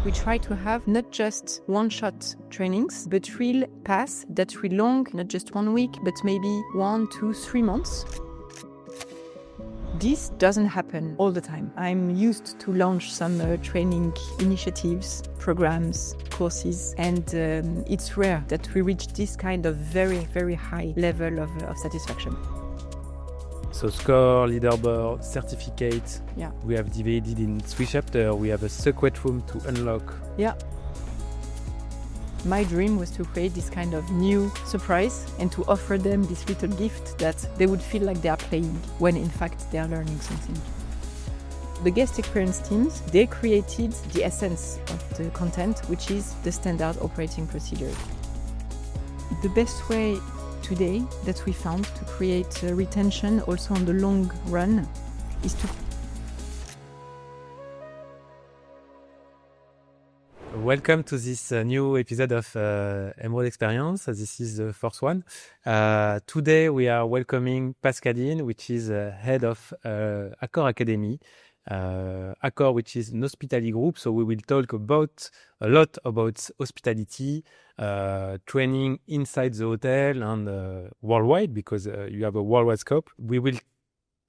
We try to have not just one-shot trainings, but real paths that will long, not just 1 week, but maybe 1, 2, 3 months. This doesn't happen all the time. I'm used to launch some training initiatives, programs, courses, and it's rare that we reach this kind of very, very high level of satisfaction. So score, leaderboard, certificate. Yeah. We have divided in 3 chapters. We have a secret room to unlock. Yeah. My dream was to create this kind of new surprise and to offer them this little gift that they would feel like they are playing when in fact they are learning something. The guest experience teams, they created the essence of the content, which is the standard operating procedure. The best way today that we found to create retention also on the long run is to... Welcome to this new episode of Emraude Experience. This is the first one. Today we are welcoming Pascaline, which is head of Accor Academy. Accor, which is an hospitality group. So we will talk about a lot about hospitality, training inside the hotel and worldwide, because you have a worldwide scope. We will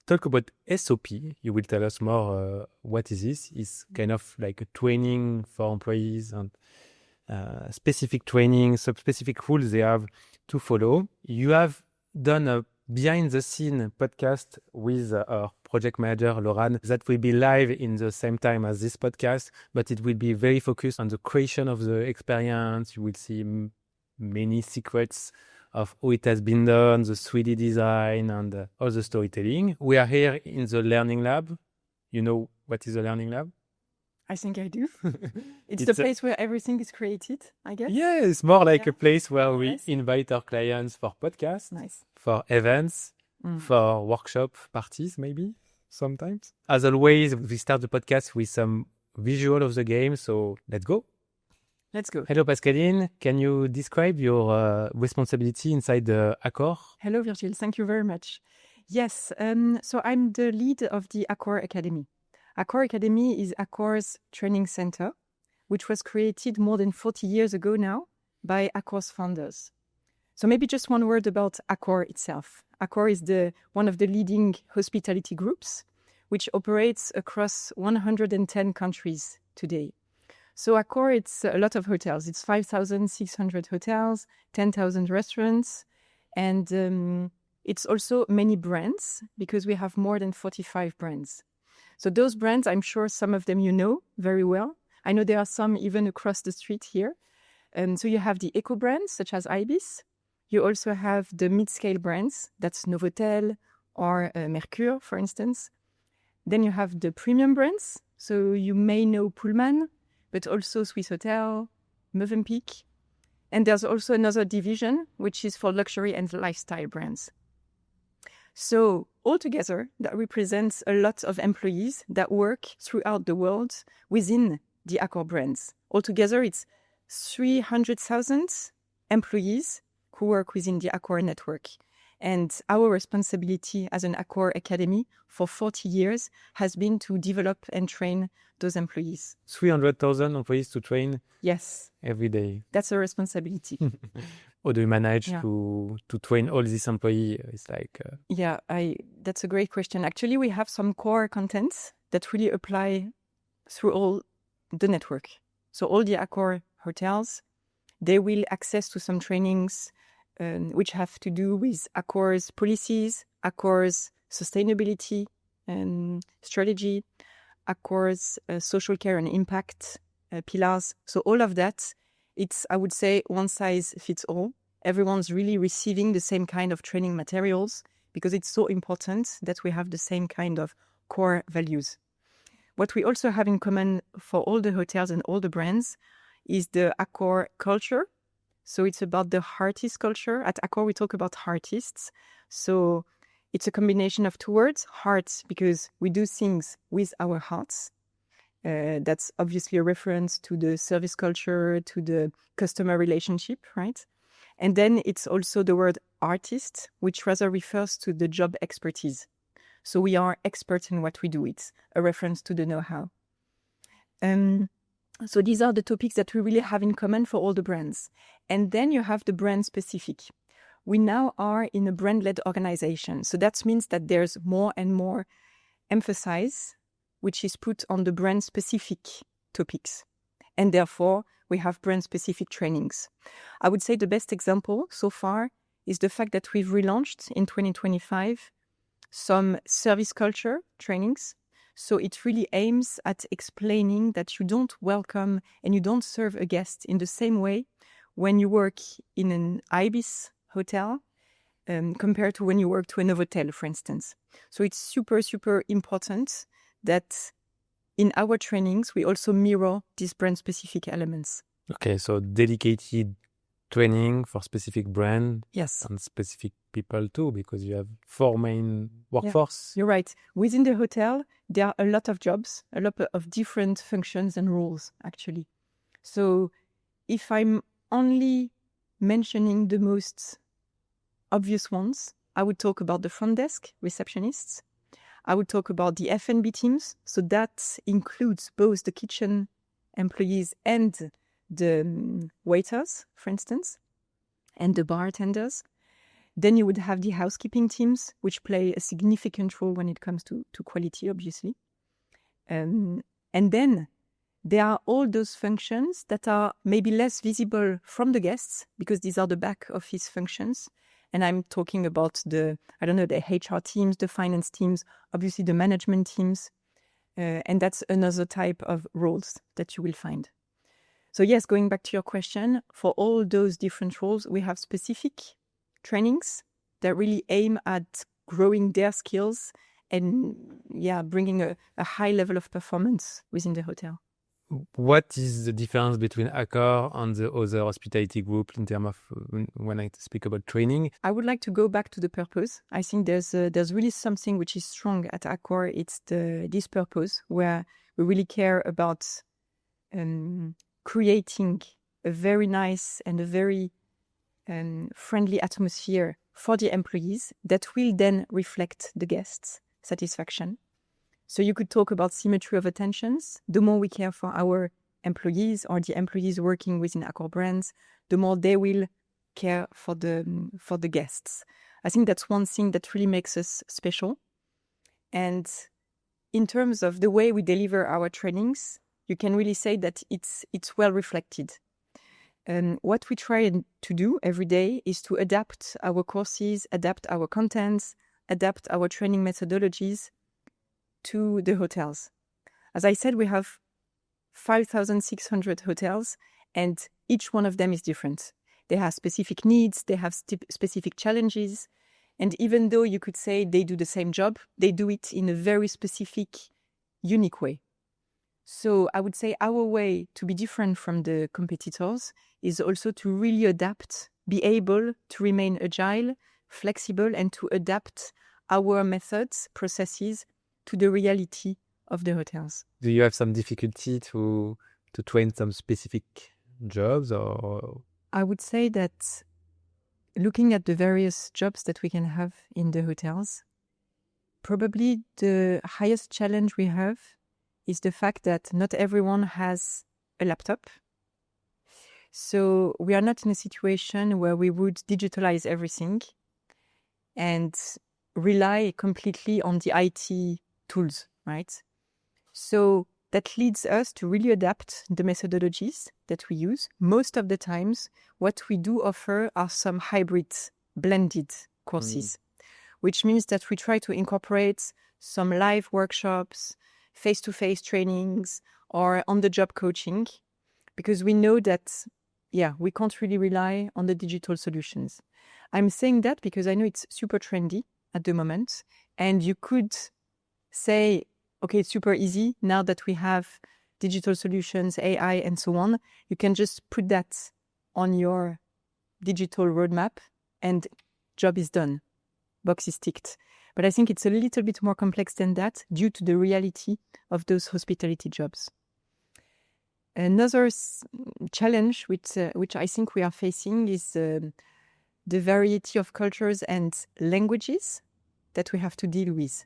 talk about SOP. You will tell us more what is this. It's kind of like a training for employees and specific training, specific rules they have to follow. You have done a behind the scene podcast with our project manager, Laurent, that will be live in the same time as this podcast, but it will be very focused on the creation of the experience. You will see many secrets of how it has been done, the 3D design and all the storytelling. We are here in the Learning Lab. You know what is a Learning Lab? I think I do. It's the place where everything is created, I guess. Yeah, it's more like a place where we invite our clients for podcasts, for events, for workshop parties, maybe sometimes. As always, we start the podcast with some visual of the game. So let's go. Let's go. Hello, Pascaline. Can you describe your responsibility inside the Accor? Hello, Virgile. Thank you very much. Yes, so I'm the lead of the Accor Academy. Accor Academy is Accor's training center, which was created more than 40 years ago now by Accor's founders. So maybe just one word about Accor itself. Accor is one of the leading hospitality groups, which operates across 110 countries today. So Accor, it's a lot of hotels. It's 5,600 hotels, 10,000 restaurants, and it's also many brands because we have more than 45 brands. So those brands, I'm sure some of them you know very well. I know there are some even across the street here. So you have the eco brands such as Ibis. You also have the mid-scale brands, that's Novotel or Mercure, for instance. Then you have the premium brands. So you may know Pullman, but also Swiss Hotel, Mövenpick. And there's also another division, which is for luxury and lifestyle brands. So altogether, that represents a lot of employees that work throughout the world within the Accor brands. Altogether, it's 300,000 employees who work within the Accor network. And our responsibility as an Accor Academy for 40 years has been to develop and train those employees. 300,000 employees to train? Yes. Every day. That's a responsibility. How do you manage to train all these employees? It's like... that's a great question. Actually, we have some core contents that really apply through all the network. So all the Accor hotels, they will access to some trainings which have to do with Accor's policies, Accor's sustainability and strategy, Accor's social care and impact pillars. So all of that, it's, I would say, one size fits all. Everyone's really receiving the same kind of training materials because it's so important that we have the same kind of core values. What we also have in common for all the hotels and all the brands is the Accor culture. So it's about the heartist culture. At Accor, we talk about heartists. So it's a combination of two words, heart, because we do things with our hearts. That's obviously a reference to the service culture, to the customer relationship, right? And then it's also the word artist, which rather refers to the job expertise. So we are experts in what we do. It's a reference to the know-how. So these are the topics that we really have in common for all the brands. And then you have the brand specific. We now are in a brand-led organization. So that means that there's more and more emphasis which is put on the brand-specific topics. And therefore, we have brand-specific trainings. I would say the best example so far is the fact that we've relaunched in 2025 some service culture trainings. So it really aims at explaining that you don't welcome and you don't serve a guest in the same way when you work in an Ibis hotel compared to when you work to a Novotel, for instance. So it's super, super important that in our trainings, we also mirror these brand-specific elements. Okay, so dedicated training for specific brand and specific people too, because you have 4 main workforce. Yeah, you're right. Within the hotel, there are a lot of jobs, a lot of different functions and roles, actually. So if I'm only mentioning the most obvious ones, I would talk about the front desk, receptionists. I would talk about the F&B teams. So that includes both the kitchen employees and the waiters, for instance, and the bartenders. Then you would have the housekeeping teams, which play a significant role when it comes to quality, obviously. And then there are all those functions that are maybe less visible from the guests, because these are the back office functions. And I'm talking about the HR teams, the finance teams, obviously the management teams. And that's another type of roles that you will find. So yes, going back to your question, for all those different roles, we have specific trainings that really aim at growing their skills and bringing a high level of performance within the hotel. What is the difference between Accor and the other hospitality group in terms of when I speak about training? I would like to go back to the purpose. I think there's really something which is strong at Accor. It's this purpose where we really care about creating a very nice and a very friendly atmosphere for the employees that will then reflect the guests' satisfaction. So you could talk about symmetry of attentions. The more we care for our employees or the employees working within Accor brands, the more they will care for the guests. I think that's one thing that really makes us special. And in terms of the way we deliver our trainings, you can really say that it's well reflected. What we try to do every day is to adapt our courses, adapt our contents, adapt our training methodologies to the hotels. As I said, we have 5,600 hotels, and each one of them is different. They have specific needs, they have specific challenges, and even though you could say they do the same job, they do it in a very specific, unique way. So I would say our way to be different from the competitors is also to really adapt, be able to remain agile, flexible, and to adapt our methods, processes to the reality of the hotels. Do you have some difficulty to train some specific jobs, or? I would say that looking at the various jobs that we can have in the hotels, probably the highest challenge we have is the fact that not everyone has a laptop. So we are not in a situation where we would digitalize everything and rely completely on the IT tools, right? So that leads us to really adapt the methodologies that we use. most of the times, what we do offer are some hybrid, blended courses, which means that we try to incorporate some live workshops, face-to-face trainings, or on-the-job coaching, because we know that, we can't really rely on the digital solutions. I'm saying that because I know it's super trendy at the moment, and you could say, okay, it's super easy now that we have digital solutions, AI, and so on. You can just put that on your digital roadmap and job is done. Box is ticked. But I think it's a little bit more complex than that due to the reality of those hospitality jobs. Another challenge which I think we are facing is the variety of cultures and languages that we have to deal with.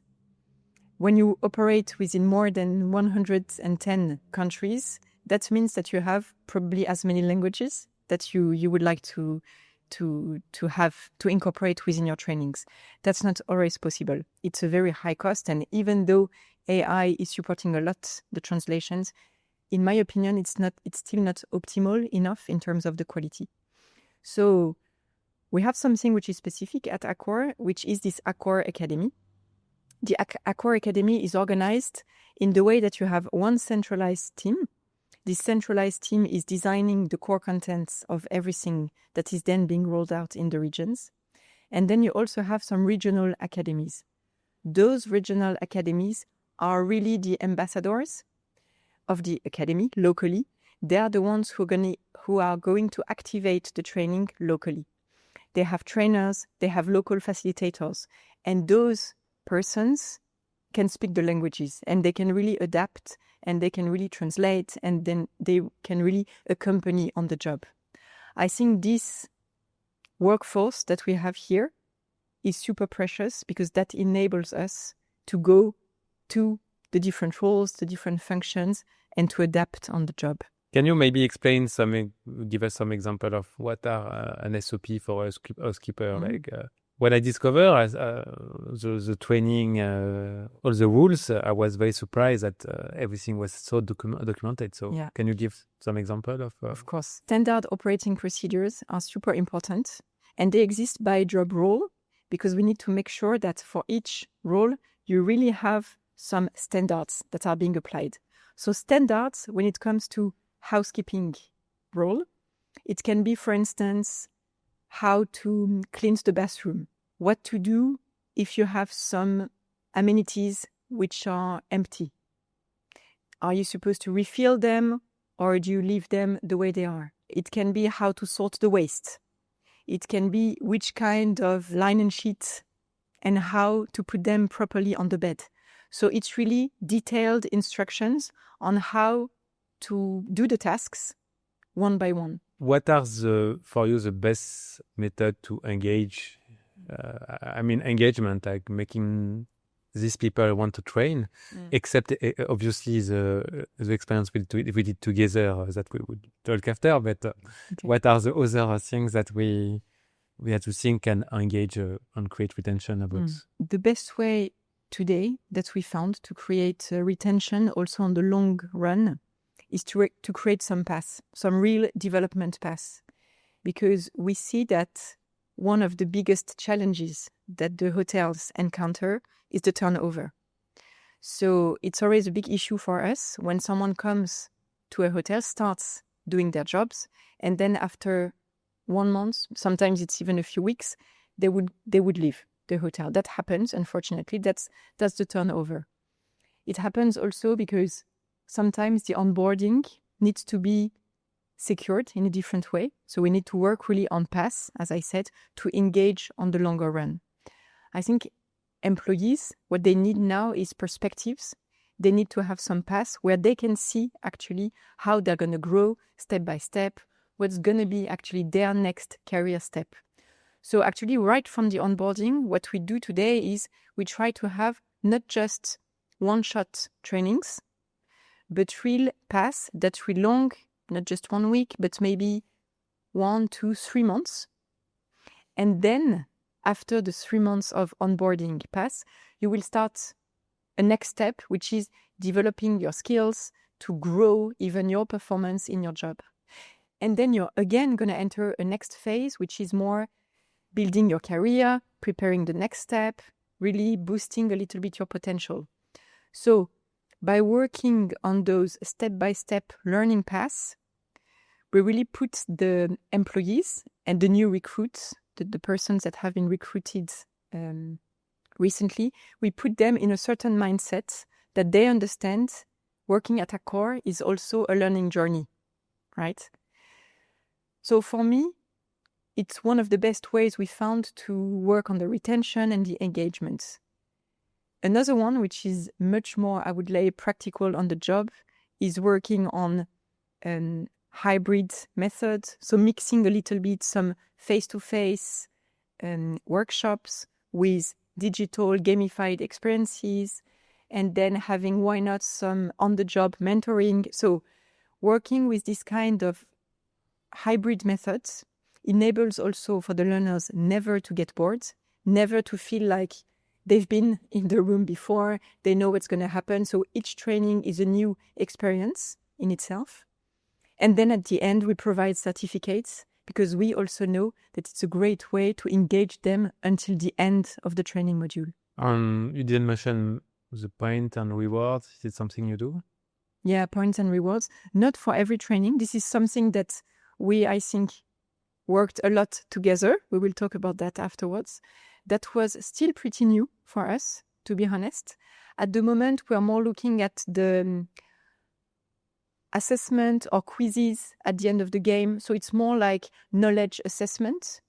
When you operate within more than 110 countries, that means that you have probably as many languages that you would like to have to incorporate within your trainings. That's not always possible. It's a very high cost, and even though AI is supporting a lot the translations, in my opinion, it's still not optimal enough in terms of the quality. So we have something which is specific at Accor, which is this Accor Academy. The Accor Academy is organized in the way that you have one centralized team. This centralized team is designing the core contents of everything that is then being rolled out in the regions. And then you also have some regional academies. Those regional academies are really the ambassadors of the academy locally. They are the ones who are going to activate the training locally. They have trainers, they have local facilitators, and those persons can speak the languages, and they can really adapt, and they can really translate, and then they can really accompany on the job. I think this workforce that we have here is super precious because that enables us to go to the different roles, the different functions, and to adapt on the job. Can you maybe give us some example of what are an SOP for a housekeeper? Like when I discovered the training, all the rules, I was very surprised that everything was so documented. So can you give some example of? Of course. Standard operating procedures are super important, and they exist by job role because we need to make sure that for each role, you really have some standards that are being applied. So standards, when it comes to housekeeping role, it can be, for instance, how to cleanse the bathroom, what to do if you have some amenities which are empty. Are you supposed to refill them or do you leave them the way they are? It can be how to sort the waste. It can be which kind of linen sheets and how to put them properly on the bed. So it's really detailed instructions on how to do the tasks one by one. What are for you the best method to engage? Engagement, like making these people want to train, except obviously the experience we did together that we would talk after. But what are the other things that we have to think and engage and create retention about? The best way today that we found to create retention also on the long run is to create some paths, some real development paths, because we see that one of the biggest challenges that the hotels encounter is the turnover. So it's always a big issue for us when someone comes to a hotel, starts doing their jobs, and then after 1 month, sometimes it's even a few weeks, they would leave the hotel. That happens, unfortunately. That's the turnover. It happens also because sometimes the onboarding needs to be secured in a different way. So we need to work really on paths, as I said, to engage on the longer run. I think employees, what they need now is perspectives. They need to have some paths where they can see actually how they're going to grow step by step, what's going to be actually their next career step. So actually right from the onboarding, what we do today is we try to have not just one-shot trainings, but real paths that will long, not just 1 week, but maybe 1, 2, 3 months. And then after the 3 months of onboarding pass, you will start a next step, which is developing your skills to grow even your performance in your job. And then you're again going to enter a next phase, which is more building your career, preparing the next step, really boosting a little bit your potential. So by working on those step-by-step learning paths, we really put the employees and the new recruits, the persons that have been recruited recently, we put them in a certain mindset that they understand working at Accor is also a learning journey, right? So for me, it's one of the best ways we found to work on the retention and the engagement. Another one, which is much more, I would say, practical on the job, is working on a hybrid method. So mixing a little bit some face-to-face workshops with digital gamified experiences, and then having, why not, some on-the-job mentoring. So working with this kind of hybrid methods enables also for the learners never to get bored, never to feel like they've been in the room before, they know what's going to happen. So each training is a new experience in itself. And then at the end, we provide certificates because we also know that it's a great way to engage them until the end of the training module. You didn't mention the point and rewards. Is it something you do? Yeah, points and rewards. Not for every training. This is something that we, I think, worked a lot together. We will talk about that afterwards. That was still pretty new for us, to be honest. At the moment, we are more looking at the assessment or quizzes at the end of the game. So it's more like knowledge assessment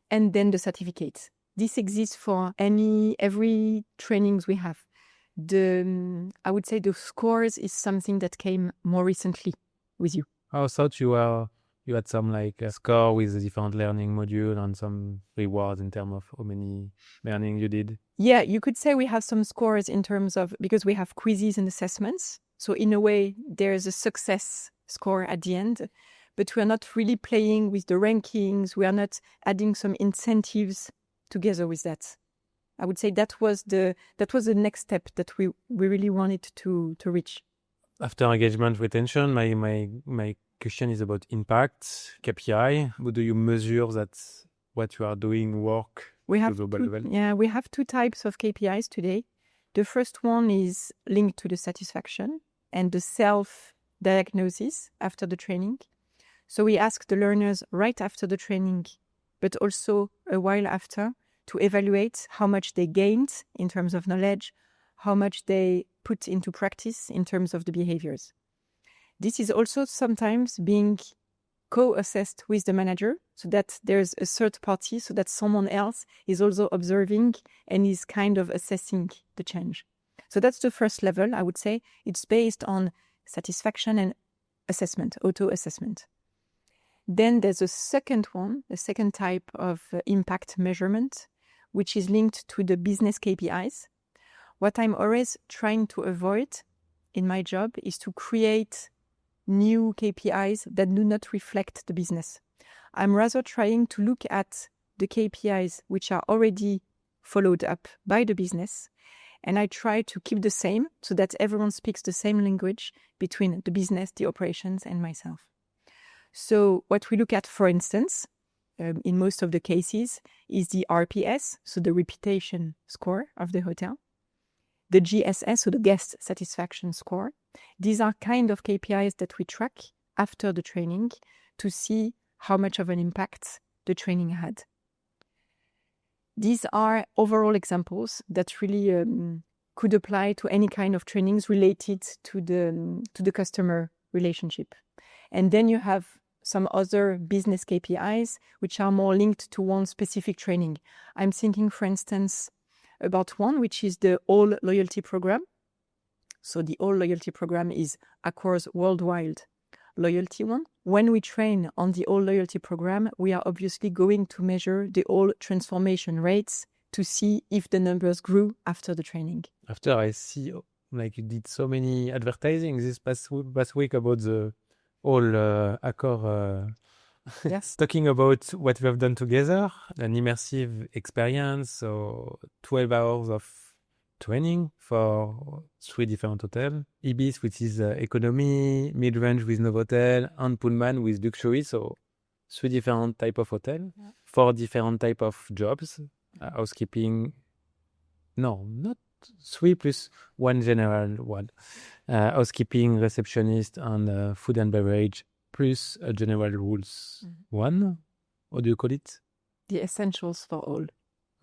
and then the certificate. This exists for every trainings we have. I would say the scores is something that came more recently with you. I thought you had some like a score with a different learning module and some rewards in terms of how many learning you did. Yeah, you could say we have some scores in terms of, because we have quizzes and assessments. So in a way, there's a success score at the end, but we are not really playing with the rankings. We are not adding some incentives together with that. I would say that was the next step that we really wanted to reach. After engagement retention, my question is about impact, KPI. How do you measure that what you are doing work at a global level? Yeah, we have two types of KPIs today. The first one is linked to the satisfaction and the self-diagnosis after the training. So we ask the learners right after the training, but also a while after, to evaluate how much they gained in terms of knowledge, how much they put into practice in terms of the behaviors. This is also sometimes being co-assessed with the manager so that there's a third party, so that someone else is also observing and is kind of assessing the change. So that's the first level, I would say. It's based on satisfaction and assessment, auto-assessment. Then there's a second one, the second type of impact measurement, which is linked to the business KPIs. What I'm always trying to avoid in my job is to create new KPIs that do not reflect the business. I'm rather trying to look at the KPIs which are already followed up by the business, and I try to keep the same so that everyone speaks the same language between the business, the operations, and myself. So what we look at, for instance, in most of the cases, is the RPS, so the reputation score of the hotel, the GSS, so the guest satisfaction score. These are kind of KPIs that we track after the training to see how much of an impact the training had. These are overall examples that really could apply to any kind of trainings related to the customer relationship. And then you have some other business KPIs which are more linked to one specific training. I'm thinking, for instance, about one which is the All Loyalty Program. So the All Loyalty Program is Accor's worldwide loyalty one. When we train on the All Loyalty Program, we are obviously going to measure the all transformation rates to see if the numbers grew after the training. After I see, like you did so many advertising this past week about the all Accor. Yes. Talking about what we have done together, an immersive experience, so 12 hours of training for 3 different hotels. Ibis, which is economy, mid-range with Novotel, and Pullman with luxury, so 3 different type of hotel, 4 different type of jobs, housekeeping, no, not 3 plus 1 general one, housekeeping, receptionist, and food and beverage, plus a general rules one. What do you call it? The essentials for all.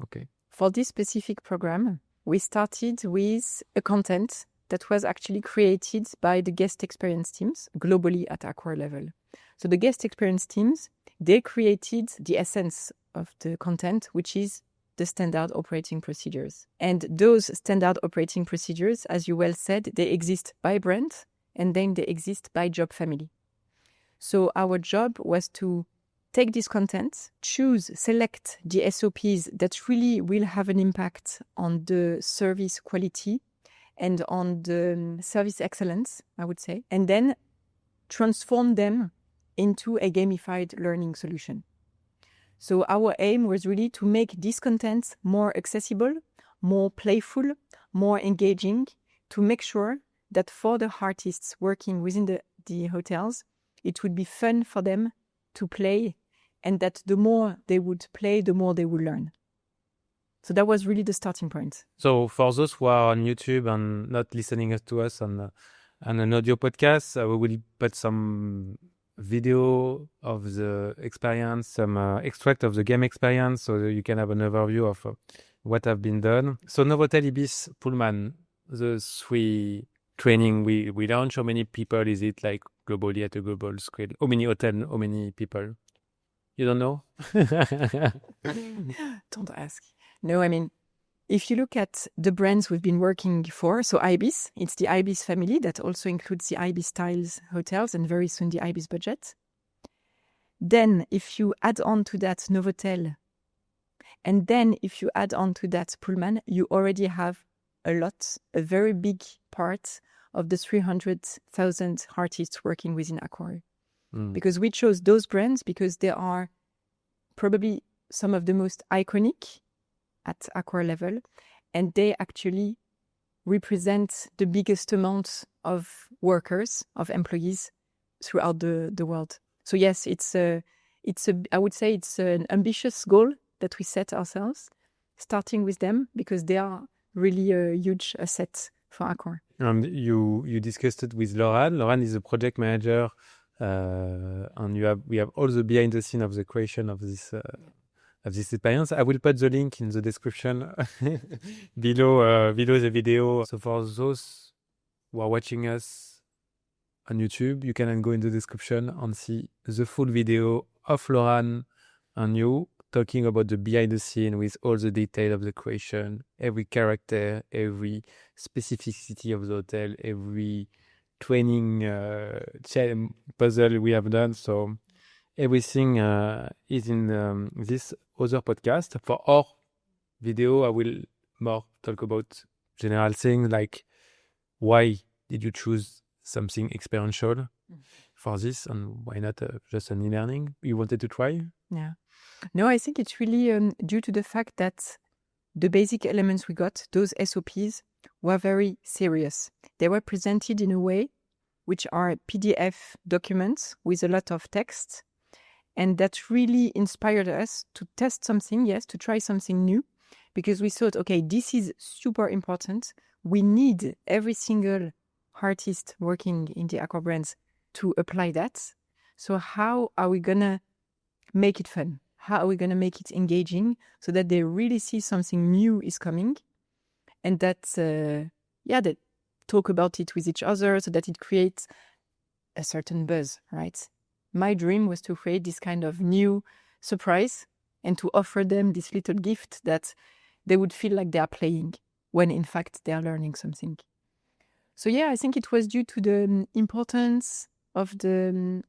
Okay. For this specific program, we started with a content that was actually created by the guest experience teams globally at Accor level. So the guest experience teams, they created the essence of the content, which is the standard operating procedures. And those standard operating procedures, as you well said, they exist by brand and then they exist by job family. So our job was to take this content, select the SOPs that really will have an impact on the service quality and on the service excellence, I would say, and then transform them into a gamified learning solution. So our aim was really to make this content more accessible, more playful, more engaging, to make sure that for the artists working within the hotels, it would be fun for them to play, and that the more they would play, the more they would learn. So that was really the starting point. So for those who are on YouTube and not listening to us on an audio podcast, we will put some video of the experience, some extract of the game experience, so you can have an overview of what have been done. So Novotel, Ibis, Pullman, the three training we launch, how many people is it, like globally at a global scale? How many hotels, how many people? You don't know? Don't ask. No, I mean, if you look at the brands we've been working for, so Ibis, it's the Ibis family that also includes the Ibis Styles hotels and very soon the Ibis Budget. Then if you add on to that Novotel, and then if you add on to that Pullman, you already have a very big part of the 300,000 artists working within Accor. Because we chose those brands because they are probably some of the most iconic at Accor level, and they actually represent the biggest amount of workers, of employees throughout the world. So yes, I would say it's an ambitious goal that we set ourselves, starting with them because they are really a huge asset for Accor. And you discussed it with Laurent. Laurent is a project manager, and we have all the behind the scene of the creation of this experience. I will put the link in the description below the video. So for those who are watching us on YouTube, you can go in the description and see the full video of Laurent and you talking about the behind the scene with all the detail of the creation, every character, every specificity of the hotel, every training puzzle we have done. So everything is in this other podcast. For our video, I will more talk about general things like why did you choose something experiential for this, and why not just an e-learning you wanted to try? Yeah. No, I think it's really due to the fact that the basic elements we got, those SOPs, were very serious. They were presented in a way which are PDF documents with a lot of text. And that really inspired us to test something, yes, to try something new, because we thought, okay, this is super important. We need every single artist working in the Accor brands to apply that. So how are we going to make it fun? How are we going to make it engaging so that they really see something new is coming, and that, they talk about it with each other so that it creates a certain buzz, right? My dream was to create this kind of new surprise and to offer them this little gift that they would feel like they are playing when in fact they are learning something. So yeah, I think it was due to the importance of the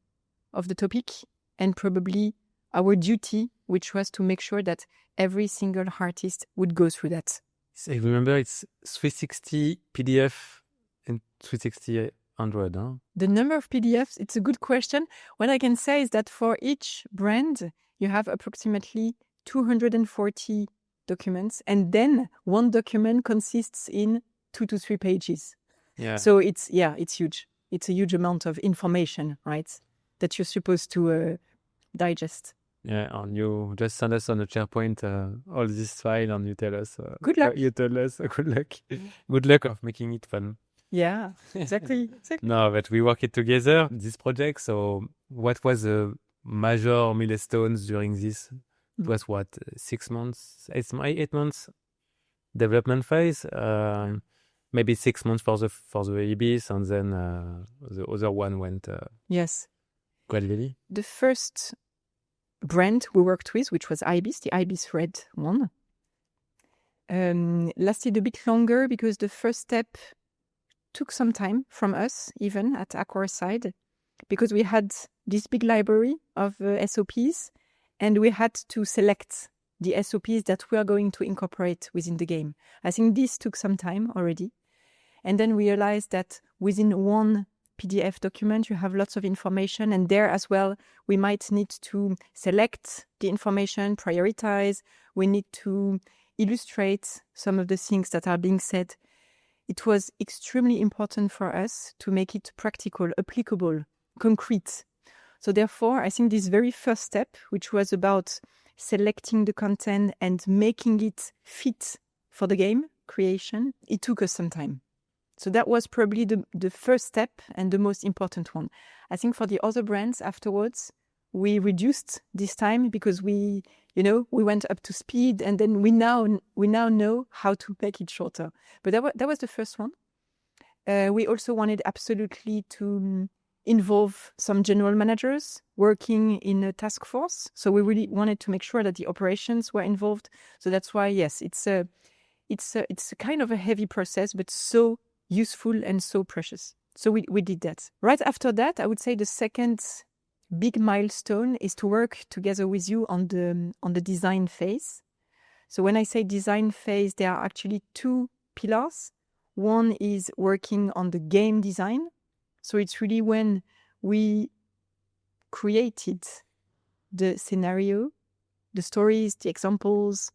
topic and probably our duty, which was to make sure that every single artist would go through that. So remember, it's 360 PDF and 360 Android, huh? The number of PDFs, it's a good question. What I can say is that for each brand, you have approximately 240 documents, and then one document consists in 2 to 3 pages. Yeah. So it's huge. It's a huge amount of information, right? That you're supposed to digest. Yeah, and you just send us on a SharePoint all this file, and you tell us. Good luck. You tell us good luck. Good luck of making it fun. Yeah, exactly. No, but we work it together, this project. So what was the major milestones during this? It was what, 6 months, 8 months development phase? Maybe 6 months for the Ibis, and then the other one went yes, gradually. The first brand we worked with, which was Ibis, the Ibis Red one, lasted a bit longer because the first step took some time from us, even at Accor side, because we had this big library of SOPs, and we had to select the SOPs that we are going to incorporate within the game. I think this took some time already. And then we realized that within one PDF document, you have lots of information, and there as well, we might need to select the information, prioritize. We need to illustrate some of the things that are being said. It was extremely important for us to make it practical, applicable, concrete. So therefore, I think this very first step, which was about selecting the content and making it fit for the game creation, it took us some time. So that was probably the first step and the most important one. I think for the other brands afterwards, we reduced this time because we went up to speed, and then we now know how to make it shorter. But that was the first one. We also wanted absolutely to involve some general managers working in a task force. So we really wanted to make sure that the operations were involved. So that's why, yes, it's a kind of a heavy process, but so useful and so precious. So we did that. Right after that, I would say the second big milestone is to work together with you on the design phase. So when I say design phase, there are actually two pillars. One is working on the game design. So it's really when we created the scenario, the stories, the examples.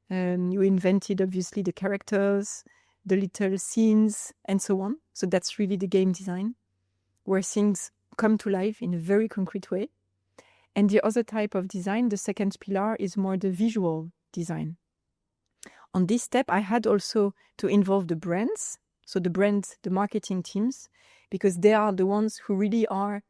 You invented, obviously, the characters, the little scenes, and so on. So that's really the game design, where things come to life in a very concrete way. And the other type of design, the second pillar, is more the visual design. On this step, I had also to involve the brands, so the marketing teams, because they are the ones who really are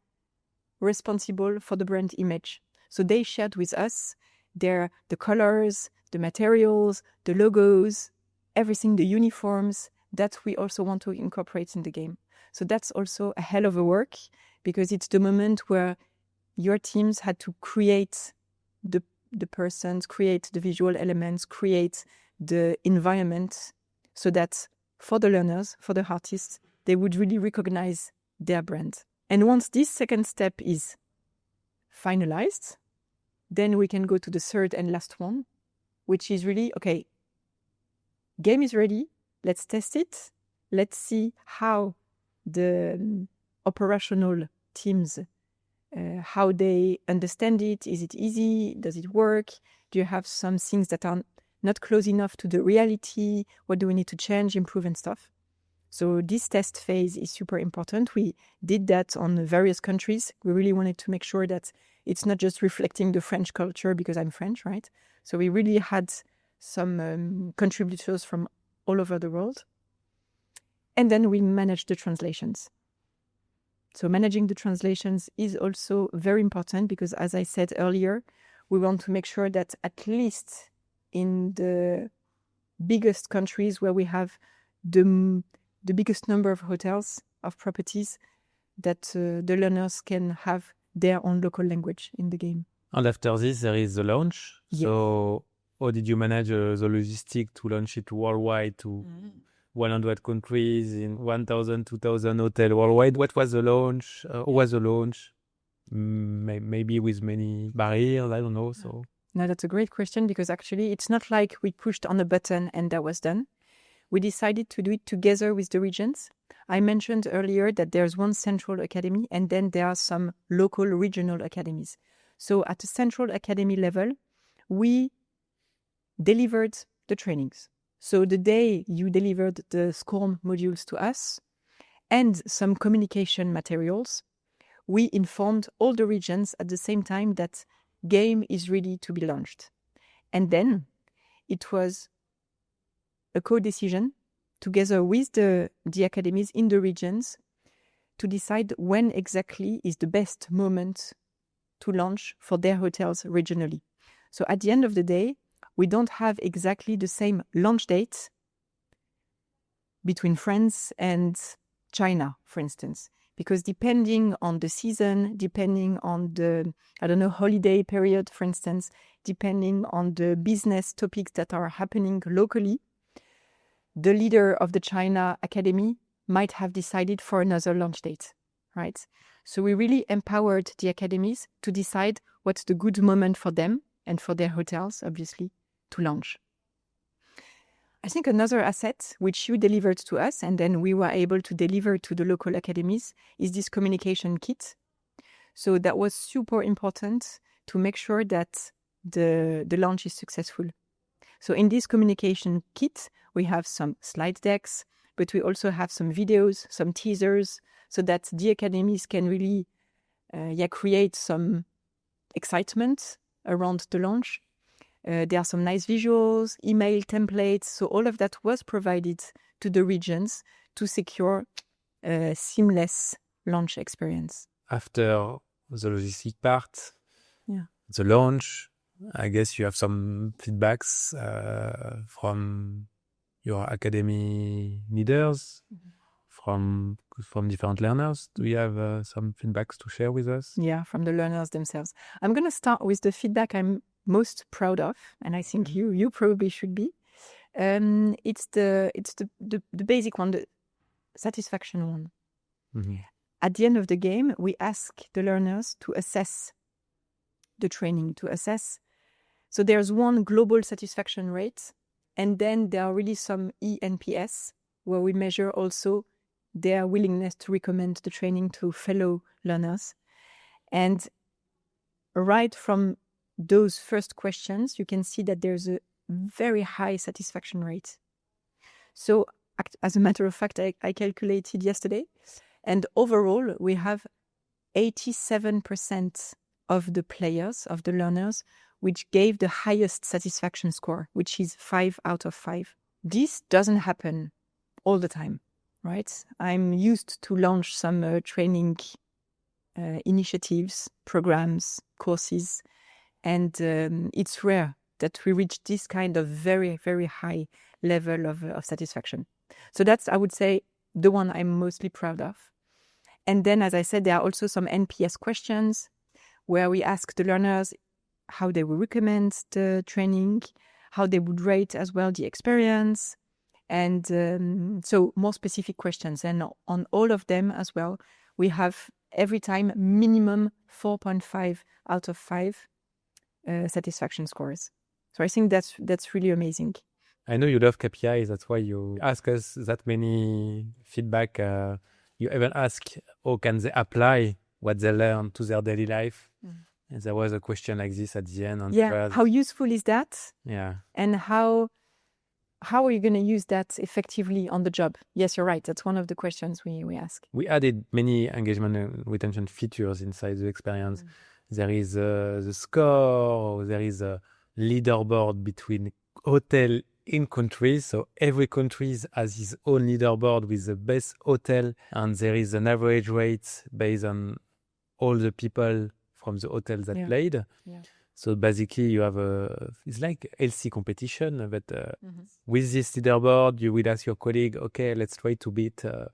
responsible for the brand image. So they shared with us the colors, the materials, the logos, everything, the uniforms that we also want to incorporate in the game. So that's also a hell of a work, because it's the moment where your teams had to create the persons, create the visual elements, create the environment, so that for the learners, for the artists, they would really recognize their brand. And once this second step is finalized, then we can go to the third and last one, which is really, okay, game is ready, let's test it. Let's see how the operational teams, how they understand it. Is it easy? Does it work? Do you have some things that are not close enough to the reality? What do we need to change, improve, and stuff? So this test phase is super important. We did that on various countries. We really wanted to make sure that it's not just reflecting the French culture, because I'm French, right? So we really had some contributors from all over the world. And then we managed the translations. So managing the translations is also very important, because as I said earlier, we want to make sure that at least in the biggest countries where we have the biggest number of hotels, of properties, that the learners can have their own local language in the game. And after this, there is the launch. Yes. So how did you manage the logistics to launch it worldwide to 100 countries in 1,000, 2,000 hotels worldwide? What was the launch? Who was the launch? Maybe with many barriers, I don't know. So No, that's a great question, because actually it's not like we pushed on a button and that was done. We decided to do it together with the regions. I mentioned earlier that there's one central academy, and then there are some local regional academies. So at the central academy level, we delivered the trainings. So the day you delivered the SCORM modules to us and some communication materials, we informed all the regions at the same time that game is ready to be launched. And then it was a co-decision together with the academies in the regions to decide when exactly is the best moment to launch for their hotels regionally. So at the end of the day, we don't have exactly the same launch date between France and China, for instance, because depending on the season, depending on the, holiday period, for instance, depending on the business topics that are happening locally, the leader of the China Academy might have decided for another launch date, right? So we really empowered the academies to decide what's the good moment for them and for their hotels, obviously, to launch. I think another asset which you delivered to us and then we were able to deliver to the local academies is this communication kit. So that was super important to make sure that the launch is successful. So in this communication kit, we have some slide decks, but we also have some videos, some teasers, so that the academies can really create some excitement around the launch. There are some nice visuals, email templates. So all of that was provided to the regions to secure a seamless launch experience. After the logistic part, the launch, I guess you have some feedbacks from your academy leaders, from different learners. Do you have some feedbacks to share with us? Yeah, from the learners themselves. I'm going to start with the feedback I'm most proud of, and I think you probably should be. It's the basic one, the satisfaction one. Mm-hmm. At the end of the game, we ask the learners to assess the training, to assess. So there's one global satisfaction rate, and then there are really some ENPS, where we measure also their willingness to recommend the training to fellow learners. And right from those first questions, you can see that there's a very high satisfaction rate. So as a matter of fact, I calculated yesterday, and overall, we have 87% of the players, of the learners, which gave the highest satisfaction score, which is 5 out of 5. This doesn't happen all the time, right? I'm used to launch some training initiatives, programs, courses, and it's rare that we reach this kind of very, very high level of satisfaction. So that's, I would say, the one I'm mostly proud of. And then, as I said, there are also some NPS questions where we ask the learners how they would recommend the training, how they would rate as well the experience, and so more specific questions. And on all of them as well, we have every time minimum 4.5 out of 5 satisfaction scores. So I think that's really amazing. I know you love KPIs. That's why you ask us that many feedback. You even ask how can they apply what they learn to their daily life. And there was a question like this at the end. How useful is that? Yeah. And how are you going to use that effectively on the job? Yes, you're right. That's one of the questions we ask. We added many engagement and retention features inside the experience. There is the score, there is a leaderboard between hotel in countries. So every country has its own leaderboard with the best hotel, and there is an average rate based on all the people from the hotel that played. Yeah. So basically you have it's like LC competition, but with this leaderboard, you will ask your colleague, okay, let's try to beat the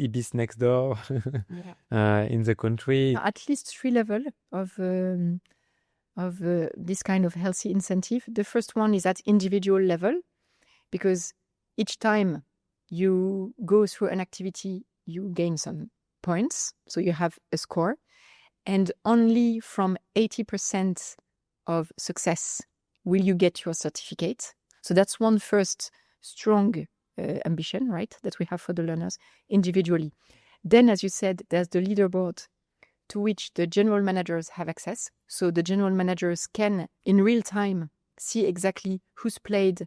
Ibis next door in the country. At least 3 levels of this kind of healthy incentive. The first one is at individual level, because each time you go through an activity, you gain some points. So you have a score. And only from 80% of success will you get your certificate. So that's one first strong ambition, right, that we have for the learners individually. Then, as you said, there's the leaderboard to which the general managers have access. So the general managers can, in real time, see exactly who's played,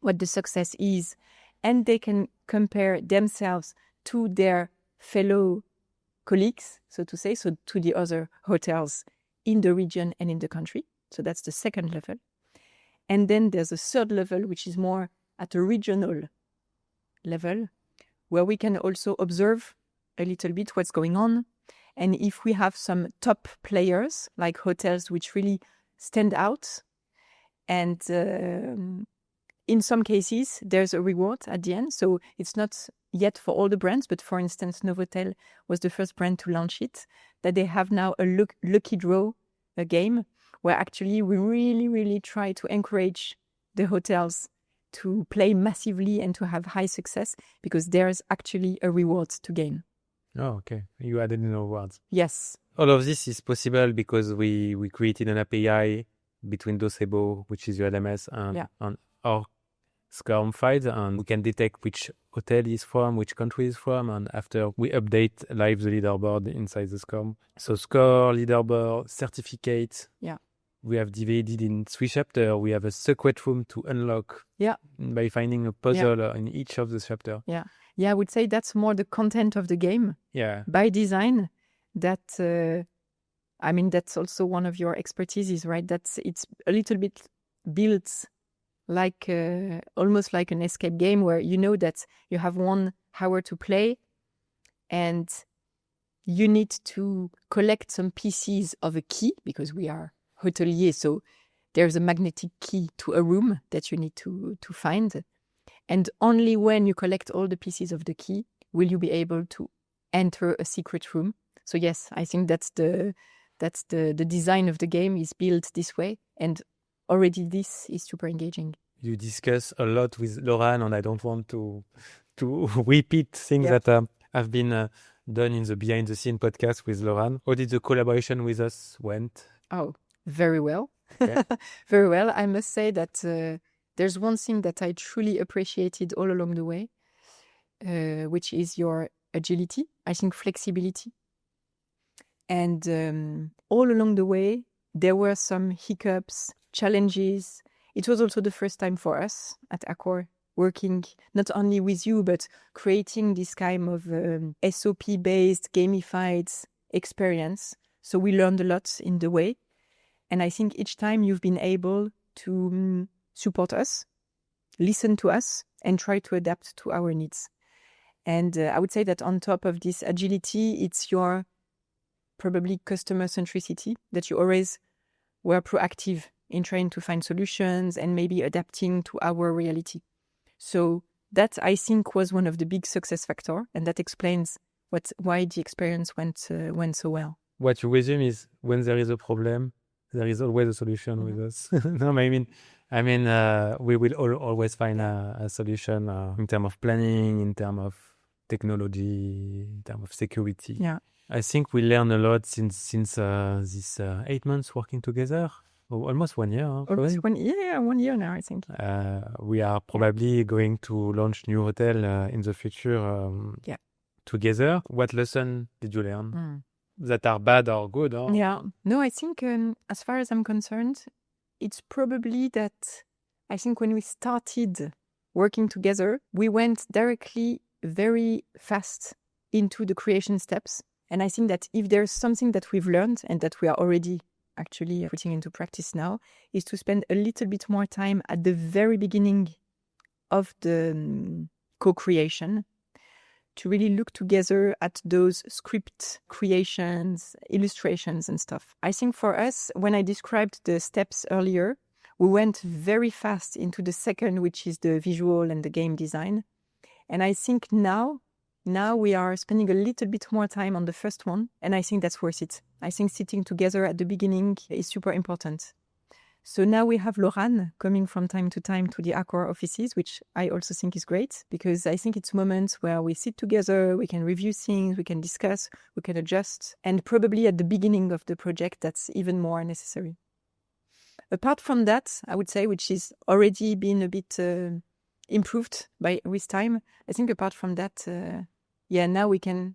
what the success is, and they can compare themselves to their fellow colleagues, so to say, so to the other hotels in the region and in the country. So that's the second level. And then there's a third level, which is more at a regional level, where we can also observe a little bit what's going on. And if we have some top players, like hotels which really stand out, and in some cases, there's a reward at the end. So it's not yet for all the brands, but for instance, Novotel was the first brand to launch it, that they have now a lucky draw game, where actually we really, really try to encourage the hotels to play massively and to have high success, because there's actually a reward to gain. Oh, okay. You added in rewards. Yes. All of this is possible because we created an API between Docebo, which is your LMS, and our SCORM files, and we can detect which hotel is from, which country is from, and after we update live the leaderboard inside the SCORM. So score, leaderboard, certificate. Yeah. We have divided in 3 chapters. We have a secret room to unlock by finding a puzzle in each of the chapters. Yeah. Yeah, I would say that's more the content of the game. Yeah. By design, that, that's also one of your expertises, right? It's a little bit built like almost like an escape game where you know that you have 1 hour to play and you need to collect some pieces of a key because we are hotelier, so there's a magnetic key to a room that you need to find. And only when you collect all the pieces of the key will you be able to enter a secret room. So yes, I think that's the design of the game is built this way, and already this is super engaging. You discuss a lot with Laurent, and I don't want to repeat things that have been done in the behind the scene podcast with Laurent. How did the collaboration with us went? Oh, very well. Okay. Very well. I must say that there's one thing that I truly appreciated all along the way, which is your agility, I think flexibility. And all along the way, there were some hiccups, challenges. It was also the first time for us at Accor working not only with you, but creating this kind of SOP-based, gamified experience. So we learned a lot in the way. And I think each time you've been able to support us, listen to us, and try to adapt to our needs. And I would say that on top of this agility, it's your probably customer centricity, that you always were proactive in trying to find solutions and maybe adapting to our reality. So that, I think, was one of the big success factors, and that explains why the experience went so well. What you resume is when there is a problem, there is always a solution with us. No, I mean, we will always find a solution in terms of planning, in terms of technology, in terms of security. Yeah. I think we learned a lot since this 8 months working together. Almost 1 year. Almost 1 year, 1 year now, I think. We are probably going to launch new hotel in the future together. What lesson did you learn? That are bad or good? Or? Yeah. No, I think as far as I'm concerned, it's probably that I think when we started working together, we went directly very fast into the creation steps. And I think that if there's something that we've learned and that we are already actually putting into practice now, is to spend a little bit more time at the very beginning of the co-creation, to really look together at those script creations, illustrations and stuff. I think for us, when I described the steps earlier, we went very fast into the second, which is the visual and the game design. And I think now we are spending a little bit more time on the first one, and I think that's worth it. I think sitting together at the beginning is super important. So now we have Laurent coming from time to time to the Accor offices, which I also think is great, because I think it's moments where we sit together, we can review things, we can discuss, we can adjust, and probably at the beginning of the project, that's even more necessary. Apart from that, I would say, which is already been a bit improved with time, I think apart from that, now we can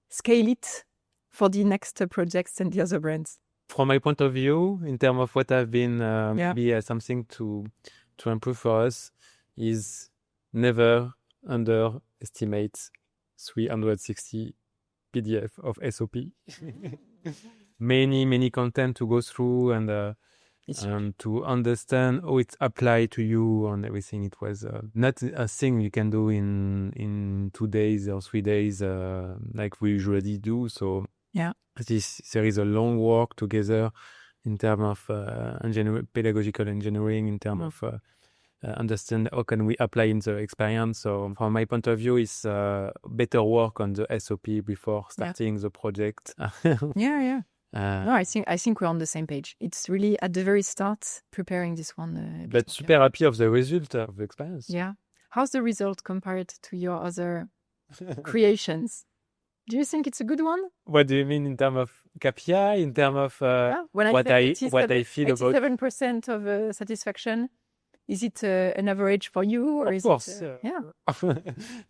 scale it for the next projects and the other brands. From my point of view, in terms of what have been something to improve for us, is never underestimate 360 PDF of SOP. many content to go through and to understand how it's applied to you and everything. It was not a thing you can do in 2 days or 3 days like we usually do. So there is a long work together in terms of pedagogical engineering, in terms of understand how can we apply in the experience. So from my point of view, it's better work on the SOP before starting the project. No, I think we're on the same page. It's really at the very start preparing this one. But super happy of the result of the experience. Yeah. How's the result compared to your other creations? Do you think it's a good one? What do you mean in terms of KPI? In terms of what I feel about 87% of satisfaction. Is it an average for you, or Of is course. it? Yeah.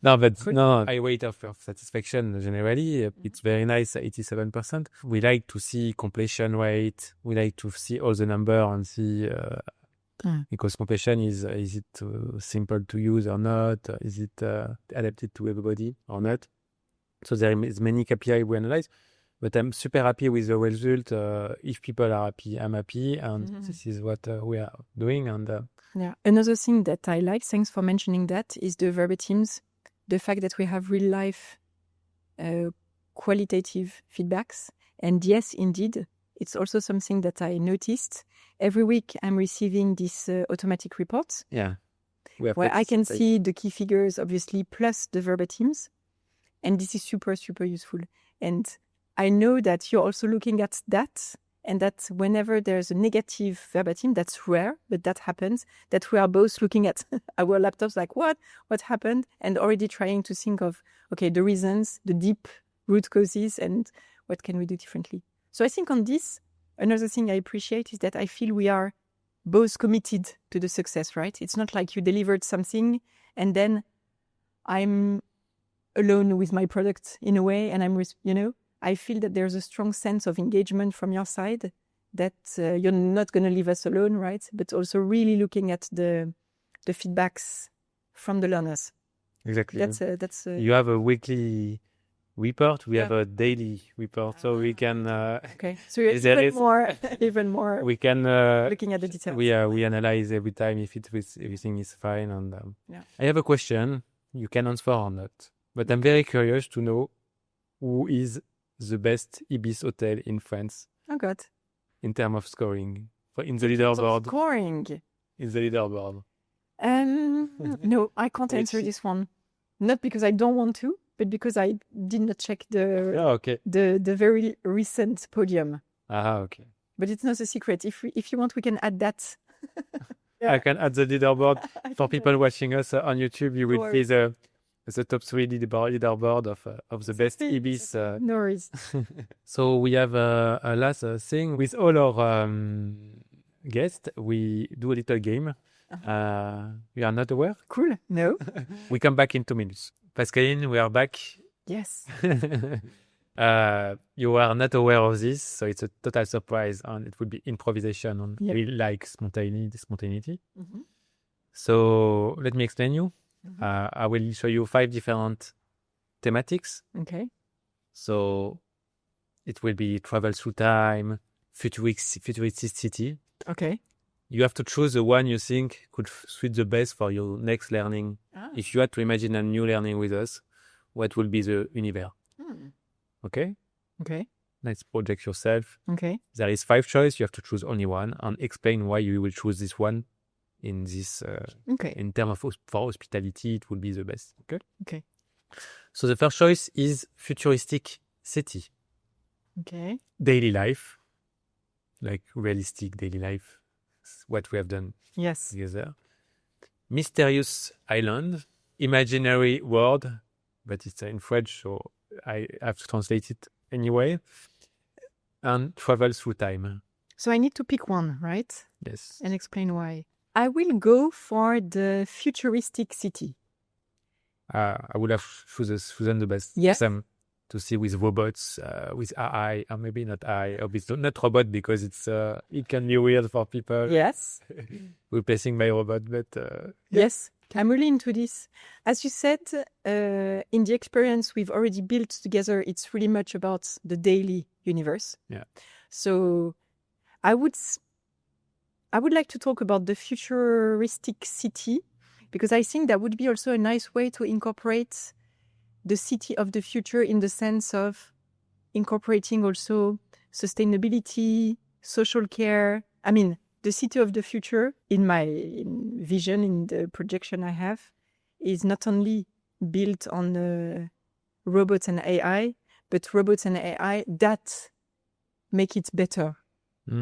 No, but Cool. no, I rate of satisfaction generally. It's very nice, 87%. We like to see completion rate. We like to see all the number and see because completion is it simple to use or not? Is it adapted to everybody or not? So there is many KPI we analyze. But I'm super happy with the result. If people are happy, I'm happy. And this is what we are doing. And Yeah. Another thing that I like, thanks for mentioning that, is the verbatims. The fact that we have real life qualitative feedbacks. And yes, indeed, it's also something that I noticed. Every week I'm receiving these automatic reports. yeah, where I can see the key figures, obviously, plus the verbatims. And this is super, super useful. And I know that you're also looking at that, and that whenever there's a negative verbatim, that's rare, but that happens, that we are both looking at our laptops like, what happened? And already trying to think of, okay, the reasons, the deep root causes, and what can we do differently? So I think on this, another thing I appreciate is that I feel we are both committed to the success, right? It's not like you delivered something and then I'm alone with my product in a way, and I feel that there's a strong sense of engagement from your side, that you're not going to leave us alone, right? But also really looking at the feedbacks from the learners. Exactly. That's you have a weekly report. We have a daily report, so we can. Okay, so you're even more. We can looking at the details. We analyze every time if everything is fine. And I have a question. You can answer or not, but I'm very curious to know who is the best Ibis hotel in France. Oh God! In terms of scoring, in the leaderboard. Scoring. In the leaderboard. No, I can't answer this one. Not because I don't want to, but because I did not check the very recent podium. Okay. But it's not a secret. If you want, we can add that. I can add the leaderboard for people watching us on YouTube. You will see the top 3 leaderboard of the best Ibis. No worries. So we have a last thing with all our guests. We do a little game. You are not aware? Cool. No. We come back in 2 minutes. Pascaline, we are back. Yes. You are not aware of this, so it's a total surprise, and it will be improvisation, and we like spontaneity. Mm-hmm. So let me explain you. Mm-hmm. I will show you 5 different thematics. Okay. So it will be travel through time, futuristic city. Okay. You have to choose the one you think could suit the best for your next learning. If you had to imagine a new learning with us, what will be the universe? Okay? Okay. Let's project yourself. Okay. There is 5 choices. You have to choose only one and explain why you will choose this one in this. In terms of for hospitality, it will be the best. Okay? Okay. So the first choice is futuristic city. Okay. Daily life. Like realistic daily life. What we have done together. Mysterious island. Imaginary world. But it's in French, so I have to translate it anyway. And travel through time. So I need to pick one, right? Yes. And explain why. I will go for the futuristic city. I would have chosen the best. Yes. To see with robots, with AI, or maybe not AI, or it's not robot because it can be weird for people. Yes. Replacing my robot, but yes. I'm really into this. As you said, in the experience we've already built together, it's really much about the daily universe. Yeah. So I would like to talk about the futuristic city, because I think that would be also a nice way to incorporate the city of the future in the sense of incorporating also sustainability, social care. I mean, the city of the future, in my vision, in the projection I have, is not only built on robots and AI, but robots and AI that make it better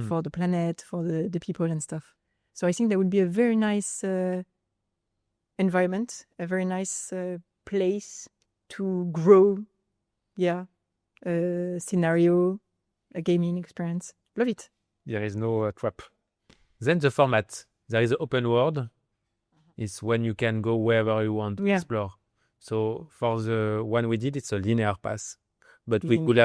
for the planet, for the people and stuff. So I think that would be a very nice environment, a very nice place to grow, scenario, a gaming experience. Love it. There is no trap. Then the format. There is an open world It's when you can go wherever you want to Yeah. explore. So for the one we did, it's a linear path, but we Linear could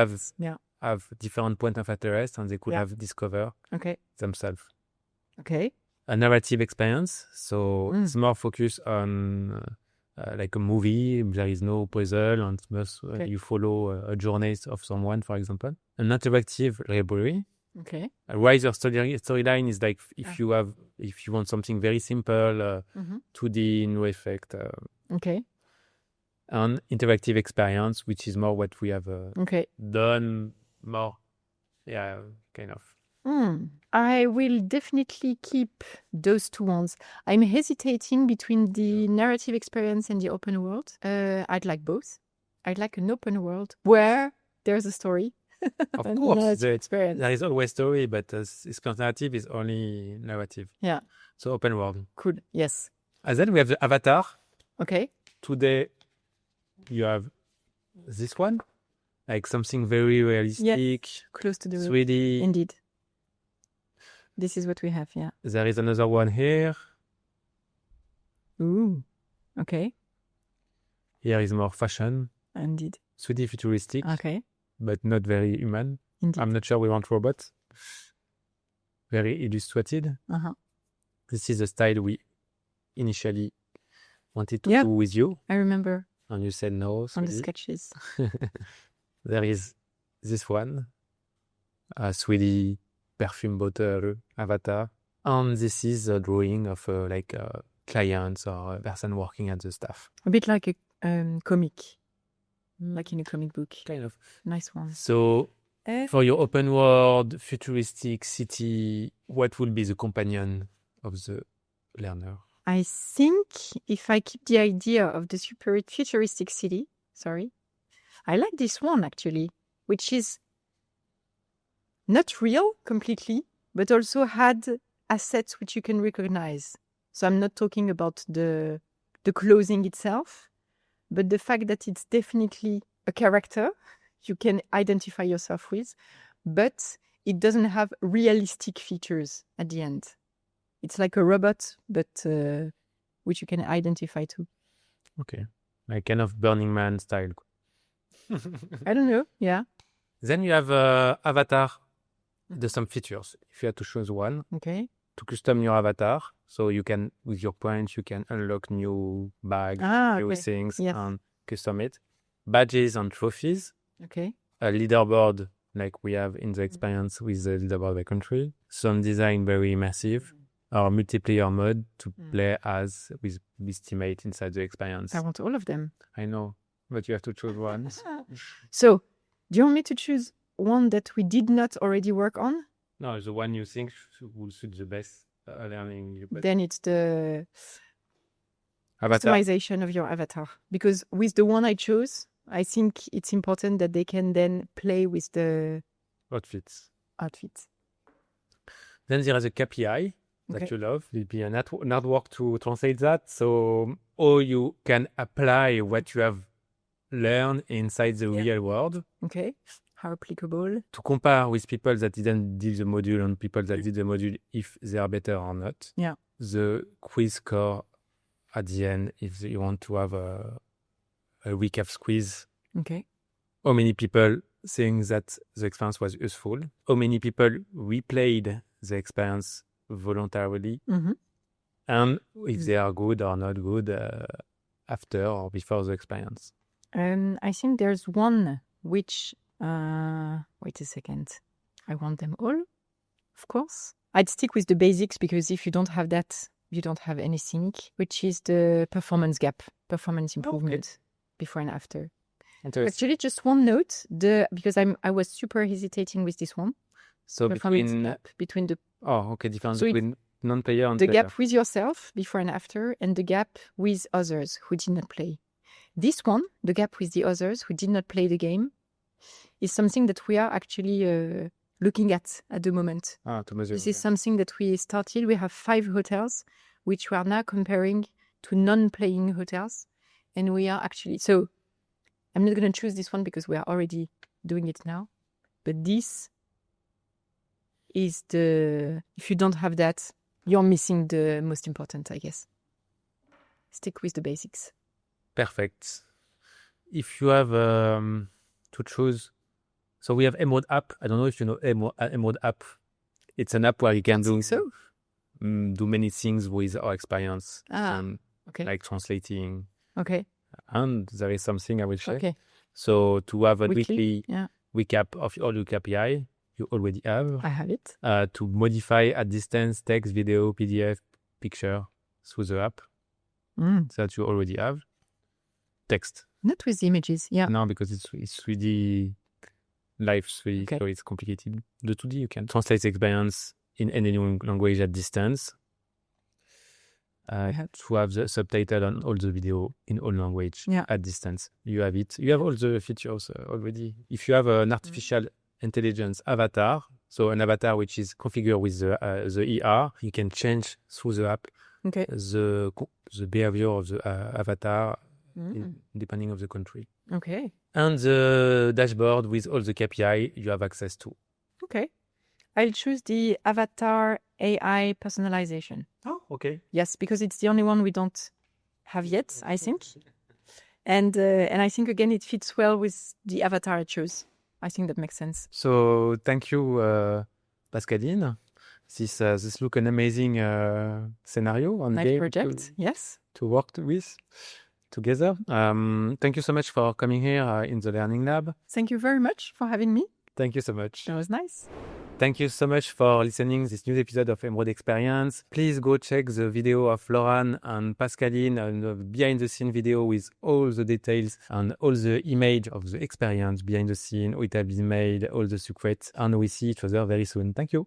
have different points of interest, and they could have discover Okay. themselves. Okay. A narrative experience, so it's more focused on like a movie. There is no puzzle, and you follow a journey of someone, for example. An interactive library. Okay. A wiser storyline is like if you want something very simple, 2D, no effect. Okay. An interactive experience, which is more what we have done more. Yeah, kind of. I will definitely keep those two ones. I'm hesitating between the narrative experience and the open world. I'd like both. I'd like an open world where there's a story. Of course, there is always story, but experience narrative is only narrative. Yeah. So open world. Cool. Yes. And then we have the avatar. Okay. Today, you have this one, like something very realistic, close to the 3D. Indeed. This is what we have, yeah. There is another one here. Ooh, okay. Here is more fashion. Indeed. 3D futuristic. Okay. But not very human. Indeed. I'm not sure we want robots. Very illustrated. This is the style we initially wanted to do with you. I remember. And you said no. On the sketches. There is this one. A 3D perfume bottle avatar. And this is a drawing of clients or a person working at the staff. A bit like a comic. Like in a comic book. Kind of. Nice one. So, for your open world, futuristic city, what will be the companion of the learner? I think if I keep the idea of the super futuristic city, I like this one actually, which is not real completely, but also had assets which you can recognize. So I'm not talking about the clothing itself, but the fact that it's definitely a character you can identify yourself with, but it doesn't have realistic features at the end. It's like a robot, but which you can identify to. Okay. Like kind of Burning Man style. I don't know. Yeah. Then you have avatar. There's some features. If you had to choose one. Okay. To custom your avatar. So you can, with your points, you can unlock new bags, new things, and custom it. Badges and trophies. Okay. A leaderboard, like we have in the experience with the leaderboard by country. Some design very immersive. Or multiplayer mode to play as with teammates inside the experience. I want all of them. I know, but you have to choose one. So, do you want me to choose one that we did not already work on? No, the one you think will suit the best learning. Then it's the avatar. Customization of your avatar. Because with the one I chose, I think it's important that they can then play with the outfits. Then there is a KPI. That you love. It will be an hard work to translate that. So, or you can apply what you have learned inside the real world. Okay. How applicable? To compare with people that didn't do the module and people that did the module, if they are better or not. Yeah. The quiz score at the end, if you want to have a recap quiz. Okay. How many people think that the experience was useful? How many people replayed the experience voluntarily, and if they are good or not good after or before the experience. I think there's one which wait a second, I want them all, of course. I'd stick with the basics because if you don't have that, you don't have anything, which is the performance gap, performance improvement before and after. Actually, just one note, because I was super hesitating with this one. So between the difference between non-player and the player. gap with yourself before and after, and the gap with others who did not play. This one, the gap with the others who did not play the game, is something that we are actually looking at the moment. To measure. This is something that we started. We have 5 hotels, which we are now comparing to non-playing hotels, and we are actually. So, I'm not going to choose this one because we are already doing it now, but this is if you don't have that, you're missing the most important, I guess. stick with the basics. Perfect. If you have to choose, so we have Emraude app. I don't know if you know Emraude app. It's an app where you can do many things with our experience. Okay. Like translating. Okay. And there is something I will share. Okay. So to have a Weekly, weekly recap of all your KPI, you already have. I have it. To modify at distance text, video, PDF, picture through the app that you already have. Text. Not with the images, No, because it's 3D, live 3D, Okay. so it's complicated. The 2D, you can translate the experience in any language at distance. To have the subtitle on all the video in all language at distance. You have it. You have all the features already. If you have an artificial intelligence avatar, so an avatar which is configured with the ER, you can change through the app the behavior of the avatar depending on the country. Okay. And the dashboard with all the KPI you have access to. Okay. I'll choose the avatar AI personalization. Oh, okay. Yes, because it's the only one we don't have yet, I think. And I think, again, it fits well with the avatar I chose. I think that makes sense. So thank you, Pascaline. This look an amazing scenario and nice game project, yes. To work with together. Thank you so much for coming here in the Learning Lab. Thank you very much for having me. Thank you so much. It was nice. Thank you so much for listening to this new episode of Emraude Experience. Please go check the video of Laurent and Pascaline and the behind-the-scene video with all the details and all the image of the experience behind the scene, how it has been made, all the secrets. And we see each other very soon. Thank you.